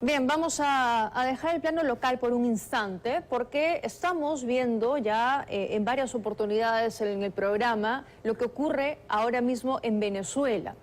Bien, vamos a dejar el plano local por un instante porque estamos viendo ya en varias oportunidades en el programa lo que ocurre ahora mismo en Venezuela.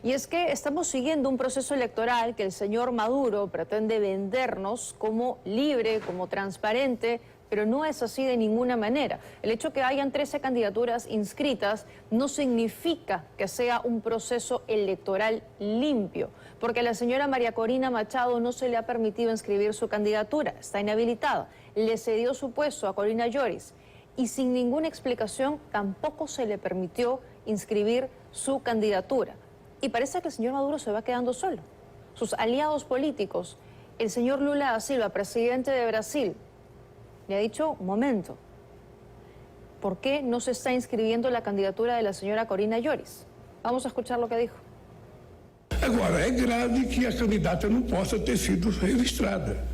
Y es que estamos siguiendo un proceso electoral que el señor Maduro pretende vendernos como libre, como transparente, pero no es así de ninguna manera. El hecho que hayan 13 candidaturas inscritas no significa que sea un proceso electoral limpio, porque a la señora María Corina Machado no se le ha permitido inscribir su candidatura, está inhabilitada, le cedió su puesto a Corina Lloris y sin ninguna explicación tampoco se le permitió inscribir su candidatura. Y parece que el señor Maduro se va quedando solo. Sus aliados políticos, el señor Lula da Silva, presidente de Brasil, le ha dicho, un momento, ¿por qué no se está inscribiendo la candidatura de la señora Corina Lloris? Vamos a escuchar lo que dijo. Agora, é grave que a candidata não possa ter sido registrada.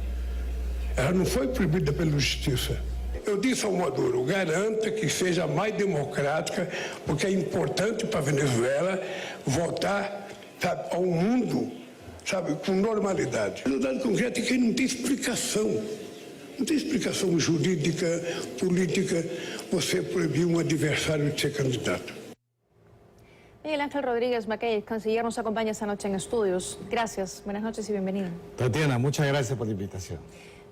Ela não foi proibida pela Justiça. Eu disse ao Maduro, garanta que seja mais democrática, porque é importante para a Venezuela voltar, sabe, ao mundo, sabe, com normalidade. No dado concreto é que não tem explicação. Não tem explicação jurídica, política, você proibir um adversário de ser candidato. Miguel Ángel Rodríguez Mackay, canciller, nos acompaña esta noche en estudios. Gracias, buenas noches y bienvenido. Tatiana, muchas gracias por la invitación.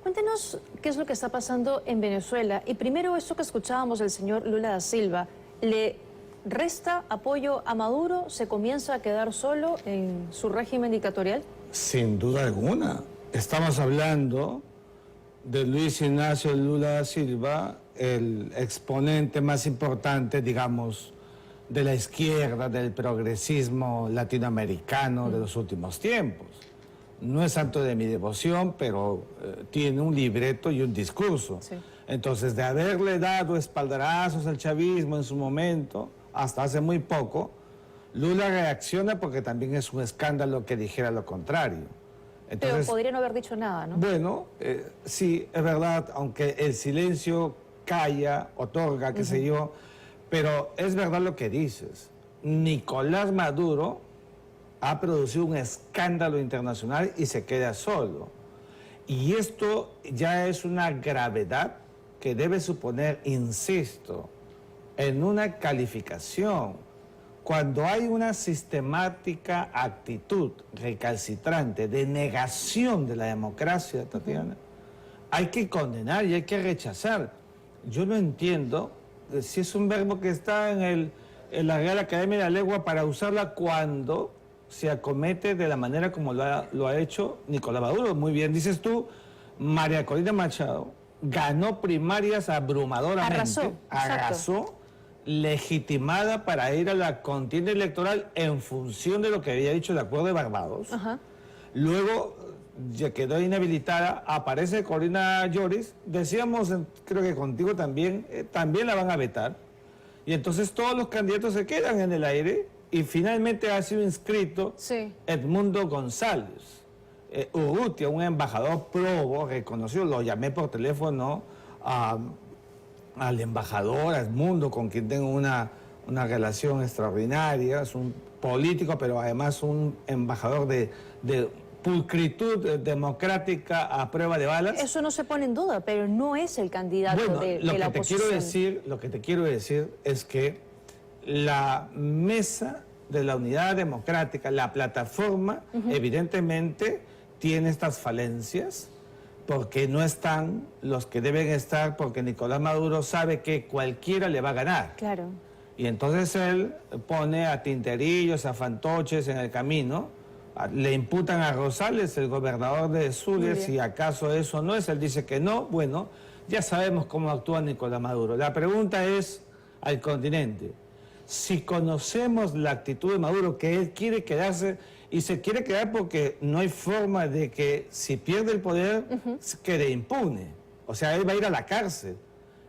Cuéntenos qué es lo que está pasando en Venezuela. Y primero, esto que escuchábamos del señor Lula da Silva, ¿le resta apoyo a Maduro? ¿Se comienza a quedar solo en su régimen dictatorial? Sin duda alguna. Estamos hablando de Luis Ignacio Lula da Silva, el exponente más importante, digamos, de la izquierda, del progresismo latinoamericano de los últimos tiempos. No es santo de mi devoción, pero tiene un libreto y un discurso. Sí. Entonces, de haberle dado espaldarazos al chavismo en su momento, hasta hace muy poco, Lula reacciona porque también es un escándalo que dijera lo contrario. Entonces, pero podría no haber dicho nada, ¿no? Bueno, sí, es verdad, aunque el silencio calla, otorga, qué sé yo, pero es verdad lo que dices. Nicolás Maduro ha producido un escándalo internacional y se queda solo. Y esto ya es una gravedad que debe suponer, insisto, en una calificación. Cuando hay una sistemática actitud recalcitrante de negación de la democracia, Tatiana, hay que condenar y hay que rechazar. Yo no entiendo si es un verbo que está en la Real Academia de la Lengua para usarla cuando se acomete de la manera como lo ha hecho Nicolás Maduro. Muy bien, dices tú, María Corina Machado ganó primarias abrumadoramente. Arrasó, legitimada para ir a la contienda electoral en función de lo que había dicho el Acuerdo de Barbados. Luego ya quedó inhabilitada, aparece Corina Lloris, decíamos, creo que contigo también la van a vetar, y entonces todos los candidatos se quedan en el aire, y finalmente ha sido inscrito Edmundo González Urrutia, un embajador probo, reconocido, lo llamé por teléfono al embajador, a Edmundo, con quien tengo una relación extraordinaria, es un político, pero además un embajador de pulcritud democrática a prueba de balas. Eso no se pone en duda, pero no es el candidato de la oposición. Lo que te quiero decir es que la mesa de la unidad democrática, la plataforma, evidentemente tiene estas falencias, porque no están los que deben estar, porque Nicolás Maduro sabe que cualquiera le va a ganar. Claro. Y entonces él pone a tinterillos, a fantoches en el camino. Le imputan a Rosales, el gobernador de Zulia, si acaso eso no es. Él dice que no. Bueno, ya sabemos cómo actúa Nicolás Maduro. La pregunta es al continente. Si conocemos la actitud de Maduro, que él quiere quedarse, y se quiere quedar porque no hay forma de que si pierde el poder quede impune. O sea, él va a ir a la cárcel.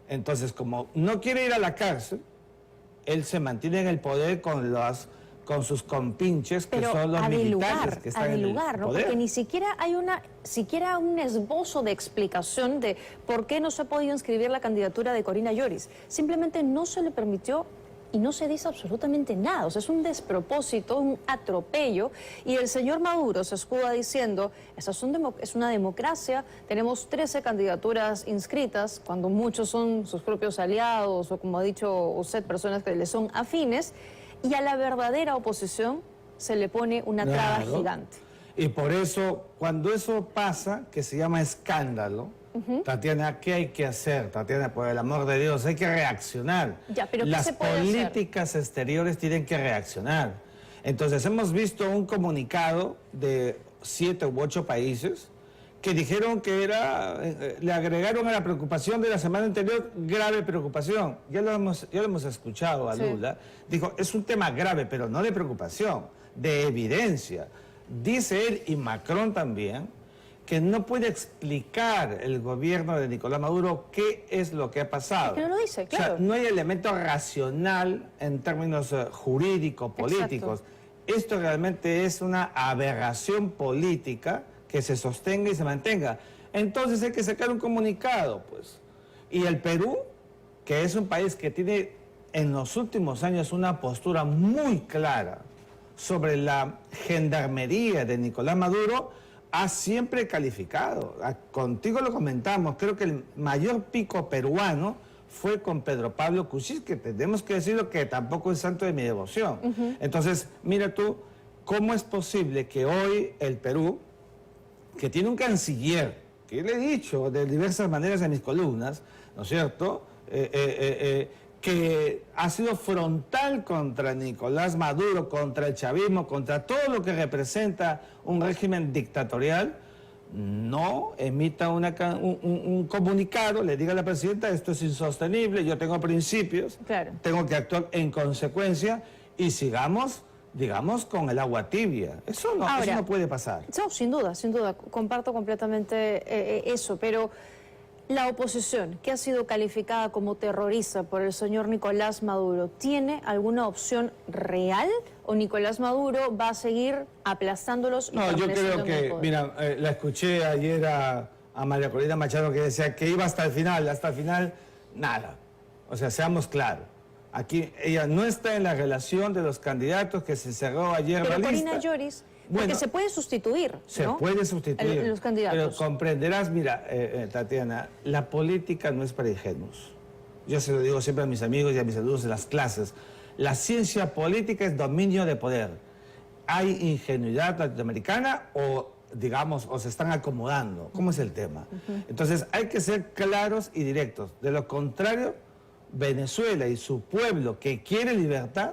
Entonces, como no quiere ir a la cárcel, él se mantiene en el poder con sus compinches, que son los militares que están en el poder. ¿no? Porque ni siquiera hay un esbozo de explicación de por qué no se ha podido inscribir la candidatura de Corina Lloris. Simplemente no se le permitió y no se dice absolutamente nada. O sea, es un despropósito, un atropello. Y el señor Maduro se escuda diciendo, es una democracia, tenemos 13 candidaturas inscritas, cuando muchos son sus propios aliados o, como ha dicho usted, personas que le son afines, y a la verdadera oposición se le pone una traba gigante. Y por eso, cuando eso pasa, que se llama escándalo, Tatiana, ¿qué hay que hacer? Tatiana, por el amor de Dios, hay que reaccionar. Ya, pero ¿qué las se puede políticas exteriores tienen que reaccionar. Entonces, hemos visto un comunicado de 7 u 8 países que dijeron que le agregaron a la preocupación de la semana anterior grave preocupación. Ya lo hemos escuchado a Lula. Dijo, es un tema grave, pero no de preocupación, de evidencia. Dice él, y Macron también, que no puede explicar el gobierno de Nicolás Maduro qué es lo que ha pasado. Es que no lo dice, claro. O sea, no hay elemento racional en términos jurídicos, políticos. Exacto. Esto realmente es una aberración política que se sostenga y se mantenga. Entonces hay que sacar un comunicado, pues. Y el Perú, que es un país que tiene en los últimos años una postura muy clara sobre la gendarmería de Nicolás Maduro, ha siempre calificado. Contigo lo comentamos, creo que el mayor pico peruano fue con Pedro Pablo Kuczynski, que tenemos que decirlo que tampoco es santo de mi devoción. Entonces, mira tú, ¿cómo es posible que hoy el Perú, que tiene un canciller, que le he dicho de diversas maneras en mis columnas, ¿no es cierto?, que ha sido frontal contra Nicolás Maduro, contra el chavismo, contra todo lo que representa un régimen dictatorial, no emita un comunicado, le diga a la presidenta, esto es insostenible, yo tengo principios, tengo que actuar en consecuencia y sigamos, digamos, con el agua tibia. Eso no puede pasar. No, sin duda, comparto completamente eso, pero la oposición, que ha sido calificada como terrorista por el señor Nicolás Maduro, ¿tiene alguna opción real o Nicolás Maduro va a seguir aplastándolos? No, yo creo que, mira, la escuché ayer a María Corina Machado que decía que iba hasta el final, nada. O sea, seamos claros. Aquí ella no está en la relación de los candidatos que se cerró ayer la lista. Pero Corina Lloris, porque se puede sustituir, ¿no? Se puede sustituir. Los candidatos. Pero comprenderás, mira, Tatiana, la política no es para ingenuos. Yo se lo digo siempre a mis amigos y a mis alumnos en las clases. La ciencia política es dominio de poder. Hay ingenuidad latinoamericana o, digamos, o se están acomodando. ¿Cómo es el tema? Entonces, hay que ser claros y directos. De lo contrario, Venezuela y su pueblo que quiere libertad,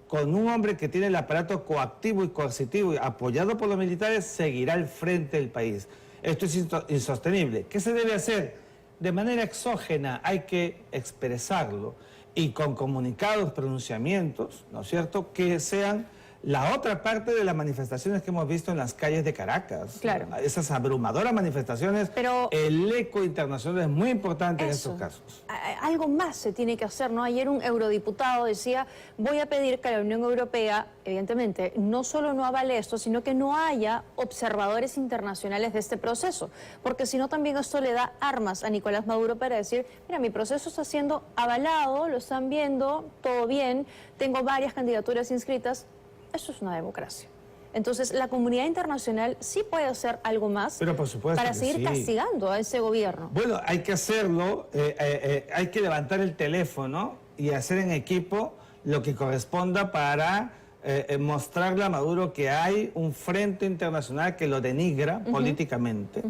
con un hombre que tiene el aparato coactivo y coercitivo apoyado por los militares, seguirá al frente del país. Esto es insostenible. ¿Qué se debe hacer? De manera exógena hay que expresarlo y con comunicados, pronunciamientos, ¿no es cierto?, que sean la otra parte de las manifestaciones que hemos visto en las calles de Caracas. Claro. Esas abrumadoras manifestaciones, pero el eco internacional es muy importante en estos casos. Algo más se tiene que hacer, ¿no? Ayer un eurodiputado decía, voy a pedir que la Unión Europea, evidentemente, no solo no avale esto, sino que no haya observadores internacionales de este proceso, porque si no también esto le da armas a Nicolás Maduro para decir, mira, mi proceso está siendo avalado, lo están viendo, todo bien, tengo varias candidaturas inscritas. Eso es una democracia. Entonces, la comunidad internacional sí puede hacer algo más, pero por supuesto, para seguir castigando a ese gobierno. Bueno, hay que hacerlo, hay que levantar el teléfono y hacer en equipo lo que corresponda para mostrarle a Maduro que hay un frente internacional que lo denigra políticamente,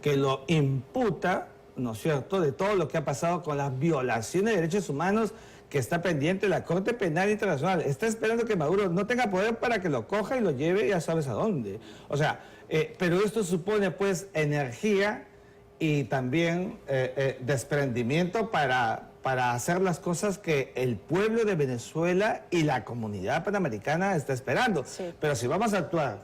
que lo imputa, ¿no es cierto?, de todo lo que ha pasado con las violaciones de derechos humanos que está pendiente la Corte Penal Internacional. Está esperando que Maduro no tenga poder para que lo coja y lo lleve ya sabes a dónde. O sea, pero esto supone pues energía y también desprendimiento para hacer las cosas que el pueblo de Venezuela y la comunidad panamericana está esperando. Pero si vamos a actuar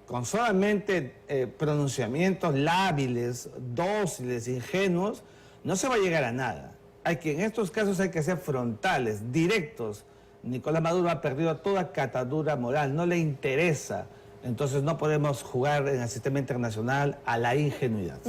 con solamente pronunciamientos lábiles, dóciles, ingenuos, no se va a llegar a nada. En estos casos hay que ser frontales, directos. Nicolás Maduro ha perdido toda catadura moral, no le interesa. Entonces no podemos jugar en el sistema internacional a la ingenuidad.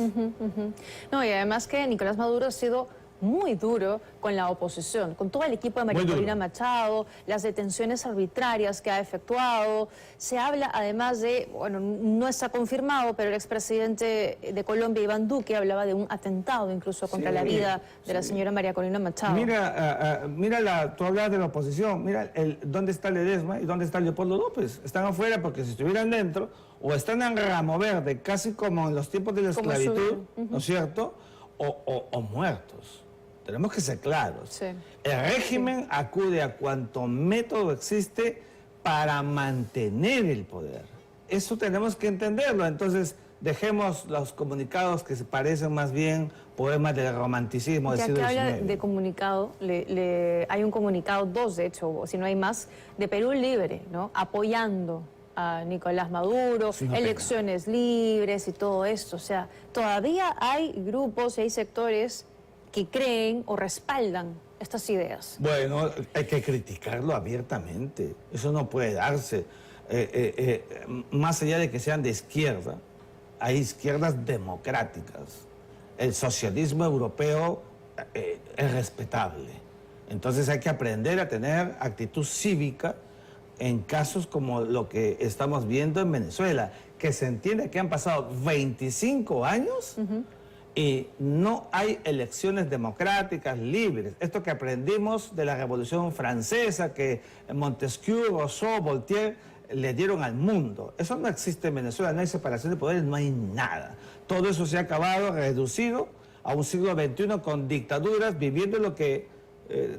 No, y además que Nicolás Maduro ha sido muy duro con la oposición, con todo el equipo de María Corina Machado, las detenciones arbitrarias que ha efectuado. Se habla además de, bueno, no está confirmado, pero el expresidente de Colombia, Iván Duque, hablaba de un atentado incluso contra la vida de la señora María Corina Machado. Mira, tú hablas de la oposición, mira dónde está Ledesma y dónde está Leopoldo López. Están afuera porque si estuvieran dentro, o están en ramo verde, casi como en los tiempos de la esclavitud, ¿no es cierto?, o muertos. Tenemos que ser claros. Sí. El régimen acude a cuanto método existe para mantener el poder. Eso tenemos que entenderlo. Entonces, dejemos los comunicados que se parecen más bien poemas del romanticismo del siglo XIX. Ya que habla de comunicado, hay un comunicado, dos de hecho, o si no hay más, de Perú Libre, ¿no? Apoyando a Nicolás Maduro, elecciones libres y todo esto. O sea, todavía hay grupos y hay sectores que creen o respaldan estas ideas. Bueno, hay que criticarlo abiertamente. Eso no puede darse. Más allá de que sean de izquierda, hay izquierdas democráticas. El socialismo europeo es respetable. Entonces hay que aprender a tener actitud cívica en casos como lo que estamos viendo en Venezuela, que se entiende que han pasado 25 años y no hay elecciones democráticas libres. Esto que aprendimos de la Revolución Francesa, que Montesquieu, Rousseau, Voltaire le dieron al mundo. Eso no existe en Venezuela, no hay separación de poderes, no hay nada. Todo eso se ha acabado, reducido a un siglo XXI con dictaduras, viviendo lo que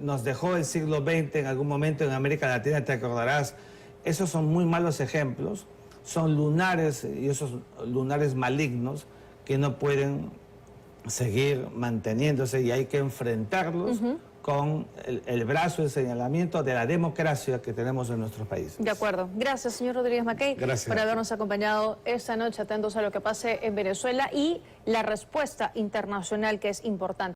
nos dejó el siglo XX en algún momento en América Latina, te acordarás. Esos son muy malos ejemplos, son lunares y esos lunares malignos que no pueden seguir manteniéndose y hay que enfrentarlos con el brazo de señalamiento de la democracia que tenemos en nuestros países. De acuerdo. Gracias, señor Rodríguez Mackey, por habernos acompañado esta noche, atentos a lo que pase en Venezuela y la respuesta internacional que es importante.